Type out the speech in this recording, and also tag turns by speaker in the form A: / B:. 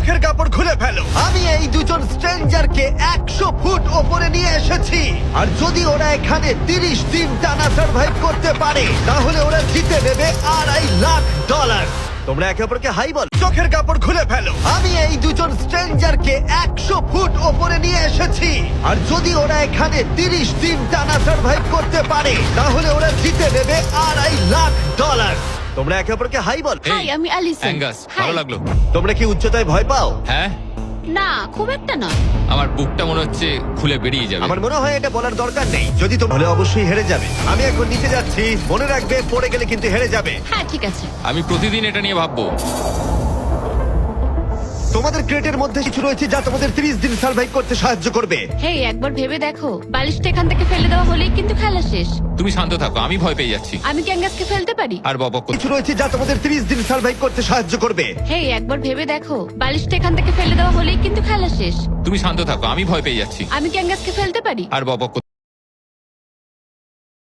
A: চোখের কাপড় খুলে ফেলো। আমি এই দুজন স্ট্রেঞ্জারকে 100 ফুট ওপরে নিয়ে এসেছি, আর যদি ওরা এখানে 30 দিন টানা সার্ভাইভ করতে পারে তাহলে ওরা জিতে নেবে $2.5 লাখ। তোমরা একে অপরকে হাই বল। চোখের কাপড় খুলে ফেলো। আমি এই দুজন স্ট্রেঞ্জারকে 100 ফুট ওপরে নিয়ে এসেছি, আর যদি ওরা এখানে 30 দিন টানা সার্ভাইভ করতে পারে তাহলে ওরা জিতে নেবে $2.5 লাখ। তোমরা একে অপরকে হাই বল।
B: হাই, আমি অ্যালিসন।
C: অ্যাঙ্গাস, ভালো লাগলো।
A: তোমরা কি উচ্চতায় ভয় পাও?
C: হ্যাঁ,
B: না, খুব একটা না।
C: আমার বুকটা মনে হচ্ছে খুলে বেরিয়ে যাবে।
A: আমার মনে হয় এটা বলার দরকার নেই। যদি তো ভালো, অবশ্যই হেরে যাবে। আমি এখন নিচে যাচ্ছি, মনে রাখবে পড়ে গেলে কিন্তু হেরে যাবে।
B: হ্যাঁ, ঠিক আছে।
C: আমি প্রতিদিন এটা নিয়ে ভাববো।
A: তোমাদের ক্রেটের মধ্যে কিছু রয়েছে যা তোমাদের 30 দিন সার্ভাইভ করতে সাহায্য করবে।
B: হেই, একবার ভেবে দেখো, বালিশটা এখান থেকে ফেলে দেওয়া হলেই কিন্তু খেলা শেষ।
C: তুমি শান্ত থাকো, আমি ভয় পেয়ে যাচ্ছি।
B: আমি কি অ্যাঙ্গাসকে ফেলতে পারি?
C: আর বকবক করছো।
A: কিছু রয়েছে যা তোমাদের 30 দিন সার্ভাইভ করতে সাহায্য করবে।
B: হেই, একবার ভেবে দেখো, বালিশটা এখান থেকে ফেলে দেওয়া হলেই কিন্তু খেলা শেষ।
C: তুমি শান্ত থাকো, আমি ভয় পেয়ে যাচ্ছি।
B: আমি কি অ্যাঙ্গাসকে ফেলতে পারি?
C: আর বকবক